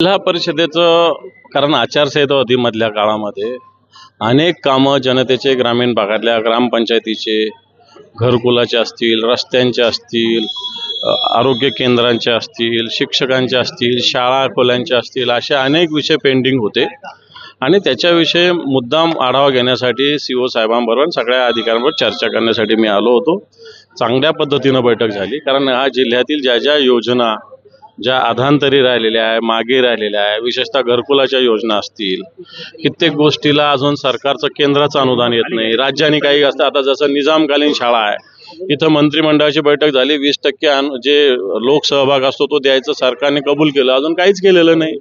जिल्हा परिषदेचं कारण आचारसंहिता होती मधल्या काळामध्ये अनेक कामं जनतेचे ग्रामीण भागातल्या ग्रामपंचायतीचे घरकुलाचे असतील, रस्त्यांचे असतील, आरोग्य केंद्रांचे असतील, शिक्षकांचे असतील, शाळा खोल्यांचे असतील, असे अनेक विषय पेंडिंग होते आणि त्याच्याविषयी मुद्दाम आढावा घेण्यासाठी सीओ साहेबांबरोबर सगळ्या अधिकाऱ्यांबरोबर चर्चा करण्यासाठी मी आलो होतो। चांगल्या पद्धतीनं बैठक झाली कारण हा जिल्ह्यातील ज्या ज्या योजना ज्या अधांतरी राहिलेल्या आहे, मागे राहिलेल्या आहे, विशेषतः घरकुलाच्या योजना असतील, कित्येक गोष्टीला अजून सरकारचं केंद्राचं अनुदान येत नाही, राज्याने काही असतं। आता जसं निजामकालीन शाळा आहे, इथं मंत्रिमंडळाची बैठक झाली, 20% जे लोकसहभाग असतो तो द्यायचं सरकारने कबूल केलं, अजून काहीच केलेलं नाही।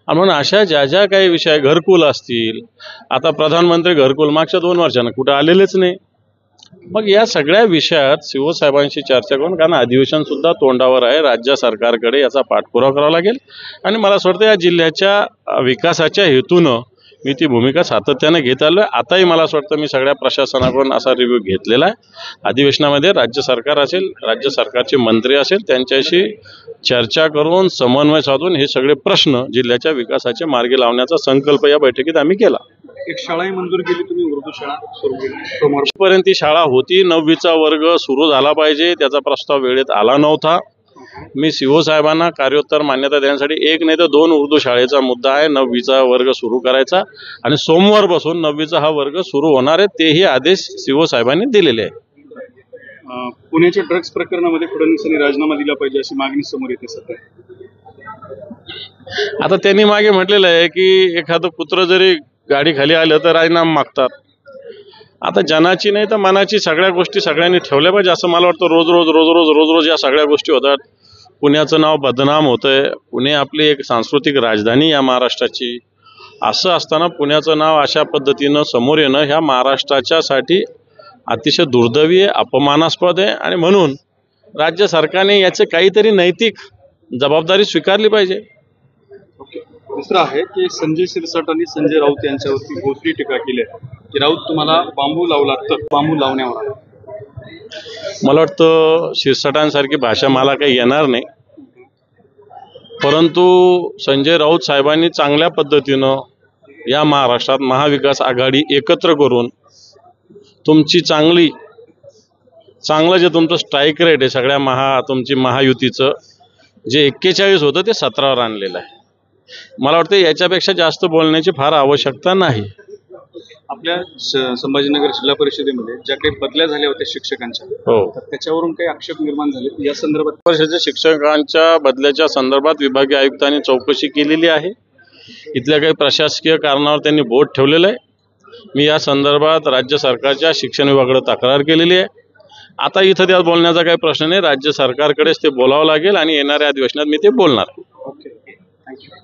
म्हणून अशा ज्या ज्या काही विषय घरकुल असतील, आता प्रधानमंत्री घरकुल मागच्या 2 वर्षांना कुठं आलेलेच नाही। मग या सगळ्या विषयात सीओ साहेबांशी चर्चा करून, कारण अधिवेशन सुद्धा तोंडावर आहे, राज्य सरकारकडे याचा पाठपुरावा करावा लागेल आणि मला असं वाटतं या जिल्ह्याच्या विकासाच्या हेतूनं मी ती भूमिका सातत्याने घेत आलोय। आताही मला असं वाटतं मी सगळ्या प्रशासनाकडून असा रिव्ह्यू घेतलेला आहे। अधिवेशनामध्ये राज्य सरकार असेल, राज्य सरकारचे मंत्री असेल, त्यांच्याशी चर्चा करून समन्वय साधून हे सगळे प्रश्न जिल्ह्याच्या विकासाचे मार्गी लावण्याचा संकल्प या बैठकीत आम्ही केला। एक शाळाही मंजूर केली तुम्ही, उर्दू शाळा सुरू केली। सोमवारपर्यंत ती शाळा होती, 9वीचा वर्ग सुरू झाला पाहिजे, त्याचा प्रस्ताव वेळेत आला नव्हता। मी सीओ साहेबांना कार्योत्तर मान्यता देण्यासाठी 1 नाही तर 2 उर्दू शाळेचा मुद्दा आहे, 9वीचा वर्ग सुरू करायचा आणि सोमवारपासून 9वीचा हा वर्ग सुरू होणार आहे, तेही आदेश सीओ साहेबांनी दिलेले आहे। पुण्याच्या ड्रग्ज प्रकरणामध्ये फडणवीसांनी राजीनामा दिला पाहिजे अशी मागणी समोर येते सध्या। आता त्यांनी मागे म्हटलेलं आहे की एखादं कुत्र जरी गाडी खाली आलं तर राजीनामा मागतात। आता जनाची नाही तर मनाची सगळ्या गोष्टी सगळ्यांनी ठेवल्या पाहिजे असं मला वाटतं। रोज या सगळ्या गोष्टी होतात, पुण्याचं नाव बदनाम होतंय। पुणे आपली एक सांस्कृतिक राजधानी या महाराष्ट्राची, असं असताना पुण्याचं नाव अशा पद्धतीनं समोर येणं ह्या महाराष्ट्राच्यासाठी अतिशय दुर्दैवी आहे, अपमानास्पद आहे आणि म्हणून राज्य सरकारने याचे काहीतरी नैतिक जबाबदारी स्वीकारली पाहिजे। दुसरं आहे की संजय शिरसाट आणि संजय राऊत यांच्यावरती भोसरी टीका केली आहे की राऊत तुम्हाला बांबू लावला तर बांबू लावण्यावर। मला वाटतं शिरसाटांसारखी भाषा मला काही येणार नाही, परंतु संजय राऊत साहेबांनी चांगल्या पद्धतीनं या महाराष्ट्रात महाविकास आघाडी एकत्र करून तुमची चांगलं जे तुमचं स्ट्राईक रेट आहे सगळ्या तुमची महायुतीचं जे 41 होतं ते 17वर आणलेलं आहे। मला वाटतं याच्यापेक्षा जास्त बोलण्याची फार आवश्यकता नाही। आपल्या संभाजीनगर जिल्हा परिषदेमध्ये ज्या काही बदल्या झाल्या होत्या शिक्षकांच्या, तर त्याच्यावरून काही आक्षेप निर्माण झाले या संदर्भात। परिषदेच्या शिक्षकांच्या बदल्याच्या संदर्भात विभागीय आयुक्तांनी चौकशी केलेली आहे, इथल्या काही प्रशासकीय कारणावर त्यांनी बोट ठेवलेलं आहे। मी या संदर्भात राज्य सरकारच्या शिक्षण विभागाकडे तक्रार केलेली आहे। आता इथं त्यात बोलण्याचा काही प्रश्न नाही, राज्य सरकारकडेच ते बोलावं लागेल आणि येणाऱ्या अधिवेशनात मी ते बोलणार। Okay, thank you.